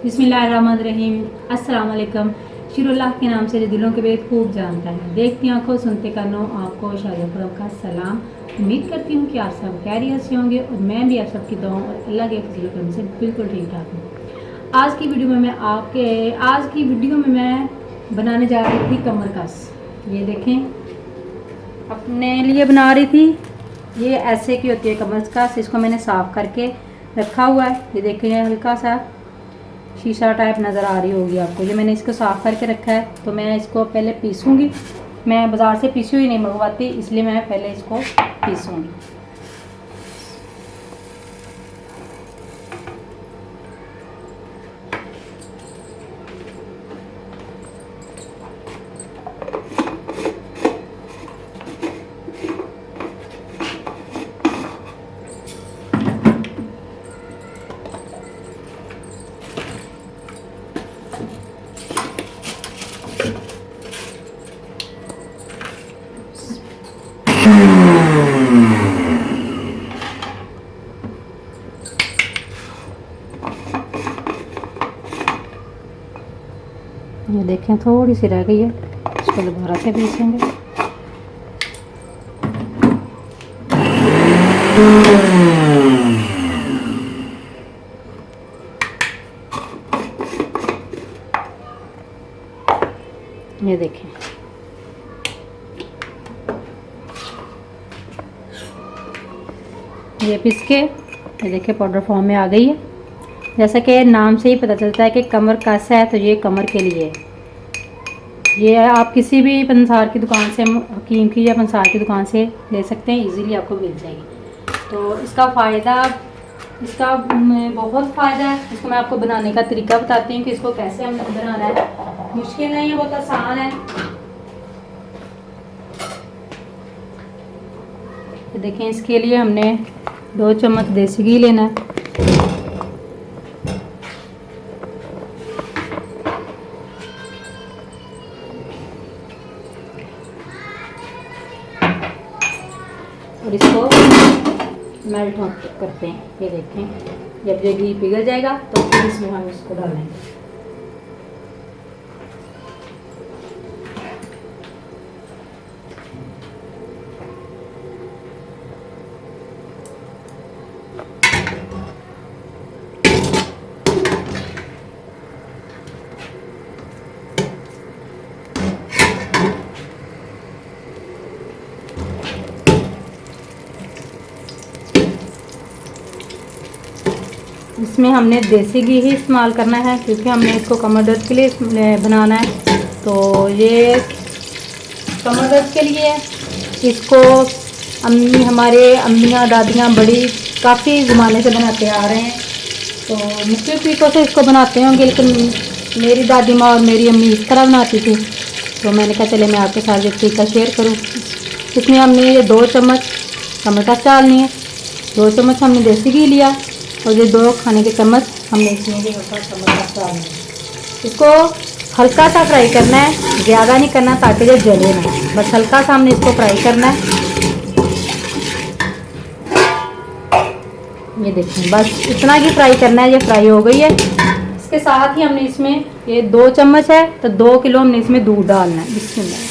बिस्मिल्लाहिर्रहमानिर्रहीम। अस्सलाम वालेकुम। शुरुल्लाह के नाम से जो दिलों के भेद खूब जानता है, देखती आंखों सुनते कानों, आपको शारिया का सलाम। उम्मीद करती हूँ कि आप सब खैरियत से होंगे और मैं भी आप सबकी दुआओं और अल्लाह के फजल करम से बिल्कुल ठीक ठाक हूँ। आज की वीडियो में मैं बनाने जा रही थी कमर कस। ये देखें, अपने लिए बना रही थी। ये ऐसे की होती है कमर कस। इसको मैंने साफ़ करके रखा हुआ है। ये देखें, हल्का सा शीशा टाइप नज़र आ रही होगी आपको। ये मैंने इसको साफ़ करके रखा है, तो मैं इसको पहले पीसूँगी। मैं बाज़ार से पीसी हुई नहीं मंगवाती, इसलिए मैं पहले इसको पीसूँगी। ये देखें, थोड़ी सी रह गई है, इसको दोबारा से पीसेंगे। ये देखें, ये पीस के ये देखें पाउडर फॉर्म में आ गई है। जैसा कि नाम से ही पता चलता है कि कमर कस है, तो ये कमर के लिए है। ये आप किसी भी पंसार की दुकान से, हकीम की या पंसार की दुकान से ले सकते हैं, इजीली आपको मिल जाएगी। तो इसका बहुत फ़ायदा है। इसको मैं आपको बनाने का तरीका बताती हूँ कि इसको कैसे हमने बनाना है। मुश्किल नहीं है, बहुत आसान है। तो देखें, इसके लिए हमने 2 चम्मच देसी घी लेना है। और इसको मेल्ट करते हैं। ये देखें, जब ये घी पिघल जाएगा तो फिर इसमें हम इसको डालेंगे। इसमें हमने देसी घी ही इस्तेमाल करना है, क्योंकि हमने इसको कमर दर्द के लिए बनाना है। तो ये कमर दर्द के लिए इसको हमारे अम्मियाँ दादियाँ बड़ी काफ़ी ज़माने से बनाते आ रहे हैं। तो मुख्तलिफ़ तरीक़ों से इसको बनाते होंगे, लेकिन मेरी दादी माँ और मेरी अम्मी इस तरह बनाती थी। तो मैंने कहा चले मैं आपके साथ एक तरीका शेयर करूँ। इसमें हमने ये 2 चम्मच कमर कस डालनी है, 2 चम्मच हमने देसी घी लिया और ये 2 खाने के चम्मच हमने इसमें भी कमर कस डालना है। इसको हल्का सा फ्राई करना है, ज़्यादा नहीं करना ताकि ये जले ना, बस हल्का सा हमने इसको फ्राई करना है। ये देखें, बस इतना ही फ्राई करना है। ये फ्राई हो गई है। इसके साथ ही हमने इसमें, ये 2 चम्मच है तो 2 किलो हमने इसमें दूध डालना है। बिस्मिल्लाह।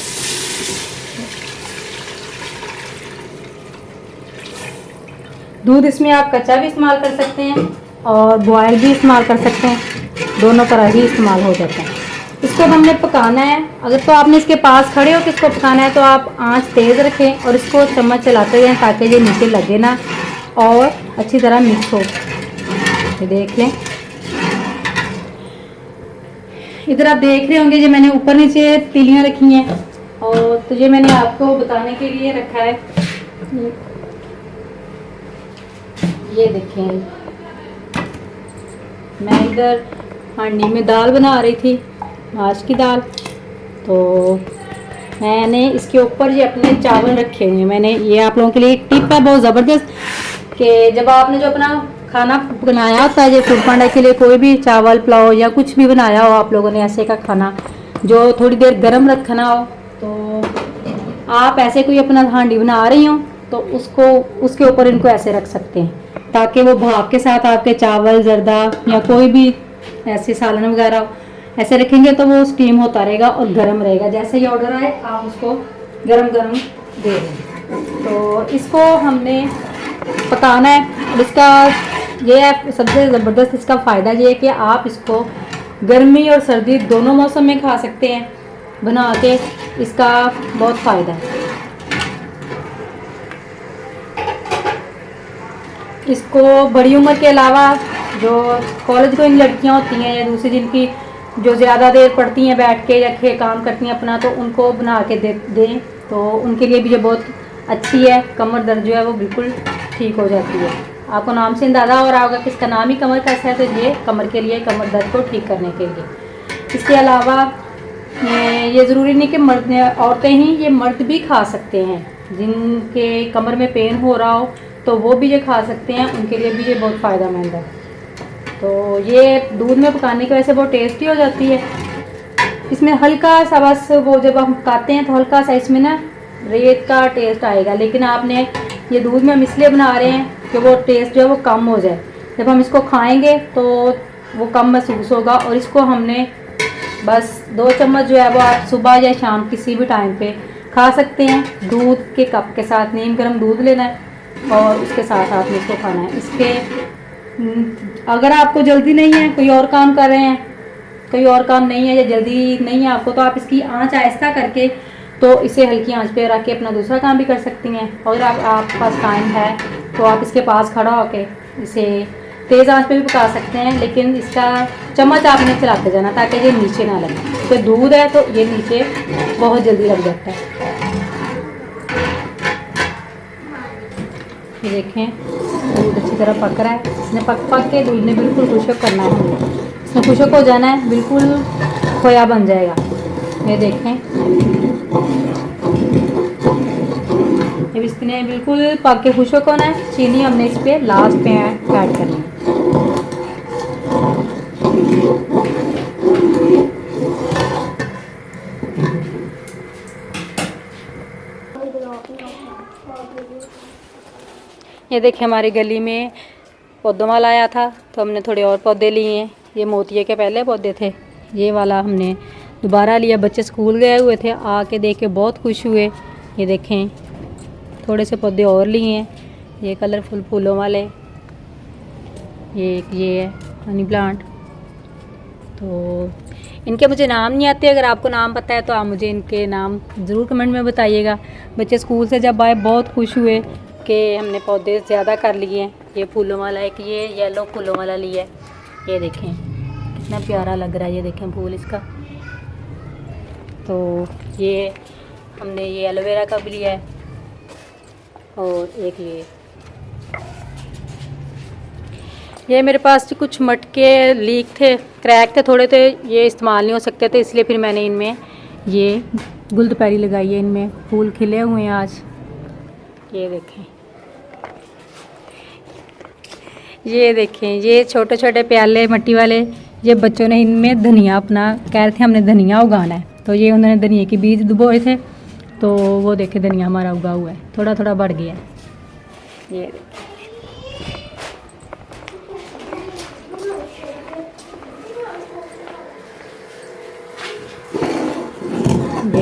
दूध इसमें आप कच्चा भी इस्तेमाल कर सकते हैं और बॉयल भी इस्तेमाल कर सकते हैं, दोनों तरह ही इस्तेमाल हो जाता है। इसको हमने पकाना है। अगर तो आपने इसके पास खड़े हो कि इसको पकाना है, तो आप आंच तेज़ रखें और इसको चम्मच चलाते रहें ताकि ये नीचे लगे ना और अच्छी तरह मिक्स हो। ये देख लें, इधर आप देख रहे होंगे, जो मैंने ऊपर नीचे तीलियाँ रखी हैं, और तो ये मैंने आपको बताने के लिए रखा है। ये देखें, मैं इधर हांडी में दाल बना रही थी, माश की दाल। तो मैंने इसके ऊपर ये अपने चावल रखे हुए हैं। मैंने ये आप लोगों के लिए एक टिप है बहुत ज़बरदस्त, कि जब आपने जो अपना खाना बनाया होता है, जो फूड पांडा के लिए कोई भी चावल पुलाव या कुछ भी बनाया हो आप लोगों ने, ऐसे का खाना जो थोड़ी देर गर्म रखना हो, तो आप ऐसे कोई अपना हांडी बना रही हो तो उसको उसके ऊपर इनको ऐसे रख सकते हैं, ताकि वो भाप के साथ आपके चावल, जर्दा या कोई भी ऐसे सालन वगैरह हो, ऐसे रखेंगे तो वो स्टीम होता रहेगा और गर्म रहेगा। जैसे ही ऑर्डर आए आप उसको गरम गरम दे दें। तो इसको हमने पकाना है। और इसका ये है सबसे ज़बरदस्त इसका फ़ायदा ये है कि आप इसको गर्मी और सर्दी दोनों मौसम में खा सकते हैं बना के। इसका बहुत फ़ायदा है। इसको बड़ी उम्र के अलावा जो कॉलेज गोइंग लड़कियां होती हैं या दूसरी जिनकी जो ज़्यादा देर पढ़ती हैं बैठ के या काम करती हैं अपना, तो उनको बना के दें तो उनके लिए भी ये बहुत अच्छी है। कमर दर्द जो है वो बिल्कुल ठीक हो जाती है। आपको नाम से अंदाज़ा हो रहा होगा कि इसका नाम ही कमर कस है, तो ये कमर के लिए, कमर दर्द को ठीक करने के लिए। इसके अलावा ये ज़रूरी नहीं कि मर्द औरतें ही, ये मर्द भी खा सकते हैं। जिनके कमर में पेन हो रहा हो तो वो भी ये खा सकते हैं, उनके लिए भी ये बहुत फ़ायदेमंद है। तो ये दूध में पकाने की वजह से बहुत टेस्टी हो जाती है। इसमें हल्का सा बस वो जब हम पकाते हैं तो हल्का सा इसमें ना रेत का टेस्ट आएगा, लेकिन आपने ये दूध में हम इसलिए बना रहे हैं कि वो टेस्ट जो है वो कम हो जाए। जब हम इसको खाएंगे तो वो कम महसूस होगा। और इसको हमने बस 2 चम्मच जो है वो आप सुबह या शाम किसी भी टाइम पे खा सकते हैं। दूध के कप के साथ नीम गर्म दूध लेना है और उसके साथ आपने इसको खाना है। इसके अगर आपको जल्दी नहीं है, कोई और काम कर रहे हैं, कोई और काम नहीं है या जल्दी नहीं है आपको, तो आप इसकी आंच आहिस्ता करके तो इसे हल्की आंच पे रख के अपना दूसरा काम भी कर सकती हैं। और आपके पास टाइम है तो आप इसके पास खड़ा होके इसे तेज़ आंच पे भी पका सकते हैं, लेकिन इसका चम्मच आपने चलाते जाना ताकि ये नीचे ना लगे। तो दूध है तो ये नीचे बहुत जल्दी लग जाता है। ये देखें दूध अच्छी तरह पक रहा है। इसने पक के दूध ने बिल्कुल खुशक करना है, इसमें खुशक हो जाना है, बिल्कुल खोया बन जाएगा। ये देखें जब इसने बिल्कुल पक के खुशक होना है, चीनी हमने इस पर लास्ट पे ऐड करनी है। ये देखिए हमारी गली में पौधों वाला आया था तो हमने थोड़े और पौधे लिए हैं। ये मोतिये के पहले पौधे थे, ये वाला हमने दोबारा लिया। बच्चे स्कूल गए हुए थे, आके देख के बहुत खुश हुए। ये देखें थोड़े से पौधे और लिए हैं, ये कलरफुल फूलों वाले। ये है मनी प्लांट। तो इनके मुझे नाम नहीं आते, अगर आपको नाम पता है तो आप मुझे इनके नाम ज़रूर कमेंट में बताइएगा। बच्चे स्कूल से जब आए बहुत खुश हुए कि हमने पौधे ज़्यादा कर लिए हैं। ये फूलों वाला एक ये येलो फूलों वाला लिया है। ये देखें कितना प्यारा लग रहा है, ये देखें फूल इसका। तो ये हमने ये एलोवेरा का भी लिया है। और एक ये मेरे पास कुछ मटके लीक थे, क्रैक थे थोड़े, थे ये इस्तेमाल नहीं हो सकते थे, इसलिए फिर मैंने इनमें ये गुलदपैरी लगाई है। इनमें फूल खिले हुए हैं आज। ये देखें, ये देखें ये छोटे छोटे प्याले मट्टी वाले, ये बच्चों ने इनमें धनिया अपना कह रहे थे हमने धनिया उगाना है, तो ये उन्होंने धनिया के बीज डुबोए थे, तो वो देखे धनिया हमारा उगा हुआ है, थोड़ा थोड़ा बढ़ गया है। ये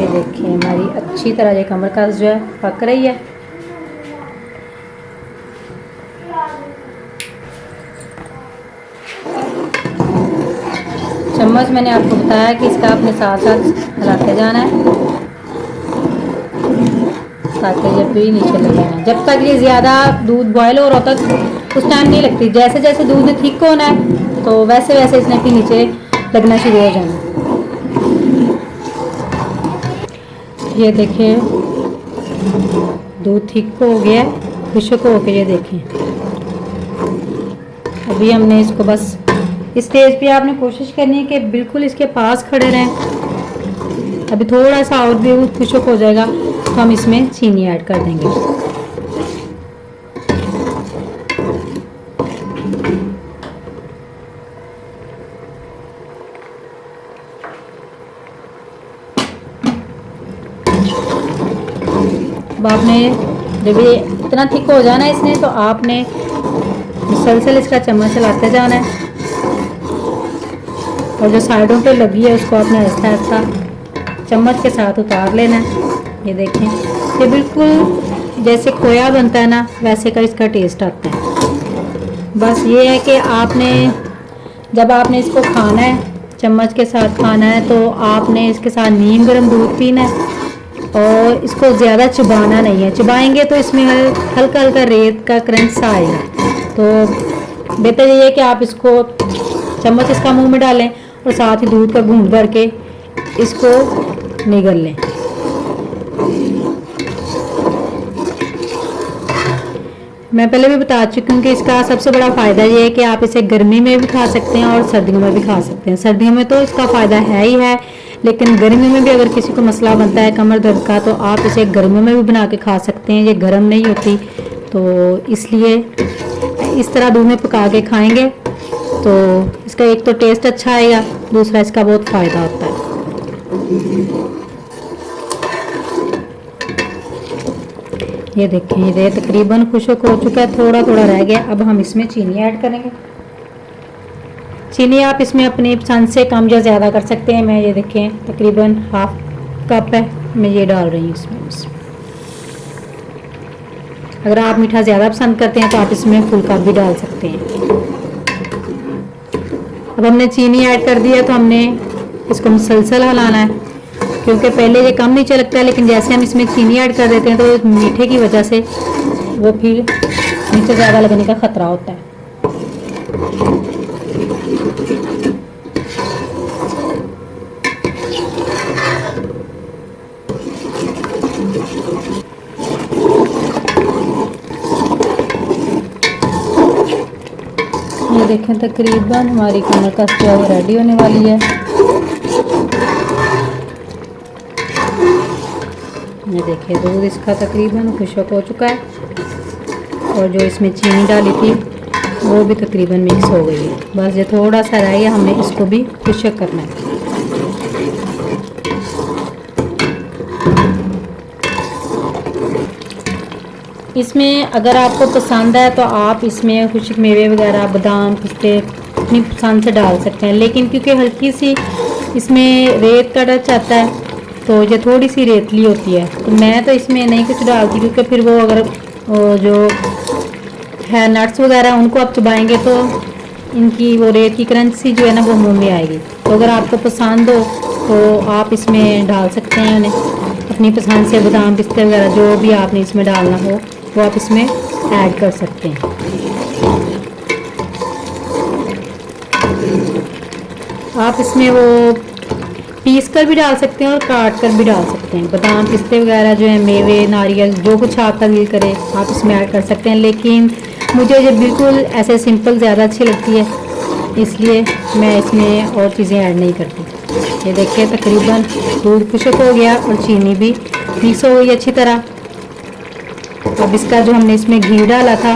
देखें हमारी अच्छी तरह ये कमर कस जो है पक रही है। चम्मच मैंने आपको बताया कि इसका अपने साथ साथ हिलाते जाना है ताकि जब भी नीचे लग जाना। जब तक ये ज़्यादा दूध बॉयल हो रहा होता है उस टाइम नहीं लगती, जैसे जैसे दूध थिक होना है तो वैसे वैसे इसने फिर नीचे लगना शुरू हो जाना। ये देखें दूध थिक हो गया, खुशक हो के, ये देखें। अभी हमने इसको बस इस स्टेज पे आपने कोशिश करनी है कि बिल्कुल इसके पास खड़े रहें। अभी थोड़ा सा और भी खुशक हो जाएगा तो हम इसमें चीनी ऐड कर देंगे। अब आपने जब ये इतना थिक हो जाना है इसने, तो आपने मुसलसल इसका चम्मच चलाते जाना है और जो साइडों पे लगी है उसको आपने ऐसा ऐसा चम्मच के साथ उतार लेना है। ये देखें, ये बिल्कुल जैसे खोया बनता है ना, वैसे का इसका टेस्ट आता है। बस ये है कि आपने जब आपने इसको खाना है, चम्मच के साथ खाना है, तो आपने इसके साथ नीम गर्म दूध पीना है और इसको ज़्यादा चबाना नहीं है। चबाएंगे तो इसमें हल्का हल्का रेत का क्रंच सा आएगा। तो बेहतर ये है कि आप इसको चम्मच इसका मुंह में डालें और साथ ही दूध का घूंट भर के इसको निगल लें। मैं पहले भी बता चुकी हूँ कि इसका सबसे बड़ा फ़ायदा ये है कि आप इसे गर्मी में भी खा सकते हैं और सर्दियों में भी खा सकते हैं। सर्दियों में तो इसका फ़ायदा है ही है, लेकिन गर्मियों में भी अगर किसी को मसला बनता है कमर दर्द का, तो आप इसे गर्मियों में भी बना के खा सकते हैं। ये गर्म नहीं होती, तो इसलिए इस तरह दूध में पका के खाएंगे तो इसका एक तो टेस्ट अच्छा आएगा, दूसरा इसका बहुत फ़ायदा होता है। ये देखें, ये तकरीबन खुश्क हो चुका है, थोड़ा थोड़ा रह गया। अब हम इसमें चीनी ऐड करेंगे। चीनी आप इसमें अपनी पसंद से कम या ज़्यादा कर सकते हैं। मैं ये देखें तकरीबन हाफ कप है, मैं ये डाल रही हूँ इसमें। अगर आप मीठा ज़्यादा पसंद करते हैं तो आप इसमें फुल कप भी डाल सकते हैं। अब हमने चीनी ऐड कर दिया तो हमने इसको मुसलसल हिलाना है, क्योंकि पहले ये कम नीचे लगता है, लेकिन जैसे हम इसमें चीनी ऐड कर देते हैं तो मीठे की वजह से वो फिर नीचे ज़्यादा लगने का ख़तरा होता है। ये देखें तकरीबन हमारी कमर का स्टोव रेडी होने वाली है। ये देखिए दूध इसका तकरीबन खुश्क हो चुका है और जो इसमें चीनी डाली थी वो भी तकरीबन मिक्स हो गई है। बस ये थोड़ा सा रह गया, हमने इसको भी खुश्क करना है। इसमें अगर आपको पसंद है तो आप इसमें खुश्क मेवे वगैरह बादाम पिस्ते अपनी पसंद से डाल सकते हैं, लेकिन क्योंकि हल्की सी इसमें रेत का टच आता है तो ये थोड़ी सी रेतली होती है, तो मैं तो इसमें नहीं कुछ डालती, क्योंकि फिर वो अगर वो जो है नट्स वगैरह उनको आप चबाएंगे तो इनकी वो रेत की क्रंच सी जो है ना वो मुंह में आएगी। तो अगर आपको पसंद हो तो आप इसमें डाल सकते हैं उन्हें अपनी पसंद से, बादाम पिस्ते वगैरह जो भी आपने इसमें डालना हो वो आप इसमें ऐड कर सकते हैं। आप इसमें वो पीस कर भी डाल सकते हैं और काट कर भी डाल सकते हैं। बादाम पिस्ते वगैरह जो है, मेवे नारियल जो कुछ आपका दिल करे आप इसमें ऐड कर सकते हैं, लेकिन मुझे ये बिल्कुल ऐसे सिंपल ज़्यादा अच्छी लगती है, इसलिए मैं इसमें और चीज़ें ऐड नहीं करती। ये देखिए तकरीबन दूध खुश्क हो गया और चीनी भी मिक्स हो गई अच्छी तरह। अब इसका जो हमने इसमें घी डाला था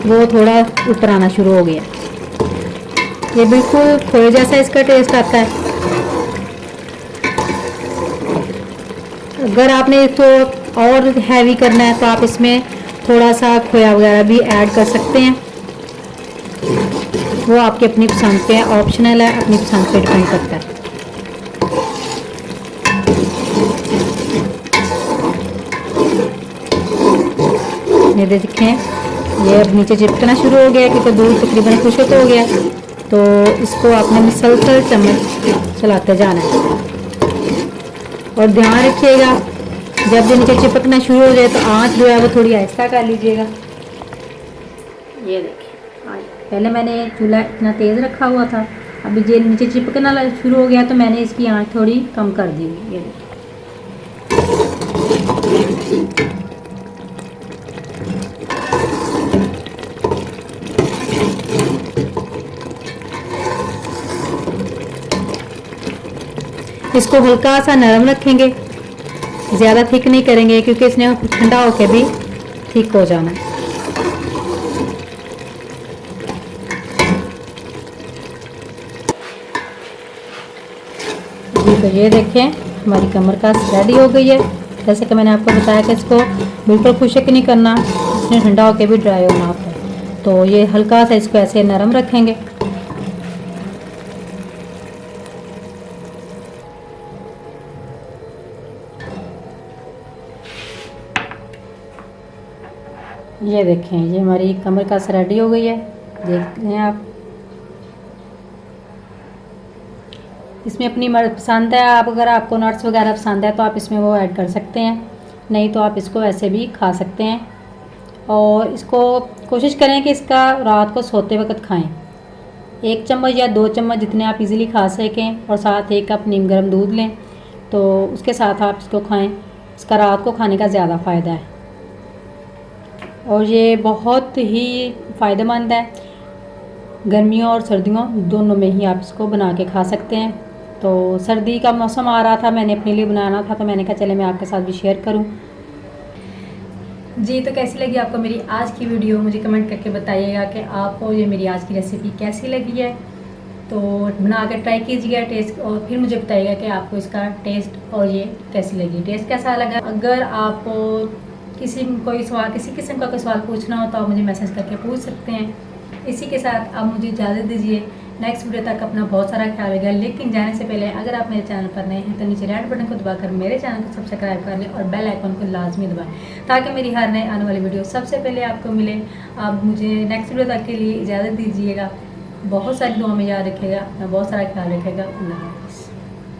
वो थोड़ा ऊपर आना शुरू हो गया। ये बिल्कुल खोए जैसा इसका टेस्ट आता है। अगर आपने इसको और हैवी करना है तो आप इसमें थोड़ा सा खोया वगैरह भी ऐड कर सकते हैं, वो आपकी अपनी पसंद पे है, ऑप्शनल है, अपनी पसंद पे डिपेंड करता है। ये देखें ये अब नीचे चिपकना शुरू हो गया क्योंकि दूध तकरीबन खुश्क हो गया, तो इसको आपने मुसलसल चम्मच चलाते जाना है और ध्यान रखिएगा जब ये नीचे चिपकना शुरू हो जाए तो आंच जो है वो थोड़ी आहिस्ता कर लीजिएगा। ये देखिए पहले मैंने चूल्हा इतना तेज़ रखा हुआ था, अभी ये नीचे चिपकना शुरू हो गया तो मैंने इसकी आंच थोड़ी कम कर दी। ये देखिए इसको हल्का सा नरम रखेंगे, ज़्यादा थिक नहीं करेंगे क्योंकि इसने ठंडा होकर भी थिक हो जाना है। जी तो ये देखें हमारी कमर का रेडी हो गई है। जैसे कि मैंने आपको बताया कि इसको बिल्कुल खुश्क नहीं करना, इसने ठंडा होकर भी ड्राई होना होता है। तो ये हल्का सा इसको ऐसे नरम रखेंगे। ये देखें, ये हमारी कमर कस रेडी हो गई है, देख लें आप। इसमें अपनी मर्ज़ पसंद है, आप अगर आपको नट्स वगैरह पसंद है तो आप इसमें वो ऐड कर सकते हैं, नहीं तो आप इसको ऐसे भी खा सकते हैं। और इसको कोशिश करें कि इसका रात को सोते वक्त खाएं। 1 चम्मच या 2 चम्मच जितने आप इजीली खा सकें, और साथ 1 कप नीम गर्म दूध लें तो उसके साथ आप इसको खाएं। इसका रात को खाने का ज़्यादा फ़ायदा है और ये बहुत ही फ़ायदेमंद है। गर्मियों और सर्दियों दोनों में ही आप इसको बना के खा सकते हैं। तो सर्दी का मौसम आ रहा था, मैंने अपने लिए बनाना था तो मैंने कहा चले मैं आपके साथ भी शेयर करूं। जी, तो कैसी लगी आपको मेरी आज की वीडियो, मुझे कमेंट करके बताइएगा कि आपको ये मेरी आज की रेसिपी कैसी लगी है। तो बना कर ट्राई कीजिएगा टेस्ट, और फिर मुझे बताइएगा कि आपको इसका टेस्ट और ये कैसी लगी, टेस्ट कैसा लगा। अगर आपको किसी किस्म का कोई सवाल पूछना हो तो आप मुझे मैसेज करके पूछ सकते हैं। इसी के साथ आप मुझे इजाज़त दीजिए, नेक्स्ट वीडियो तक अपना बहुत सारा ख्याल रखिएगा। लेकिन जाने से पहले अगर आप मेरे चैनल पर नए हैं तो नीचे रेड बटन को दबाकर मेरे चैनल को सब्सक्राइब कर लें और बेल आइकन को लाजमी दबाएं, ताकि मेरी हर नए आने वाली वीडियो सबसे पहले आपको मिले। आप मुझे नेक्स्ट वीडियो तक के लिए इजाज़त दीजिएगा। बहुत सारी दुआ में याद रखिएगा, अपना बहुत सारा ख्याल रखिएगा। अल्लाह हाफ़िज़।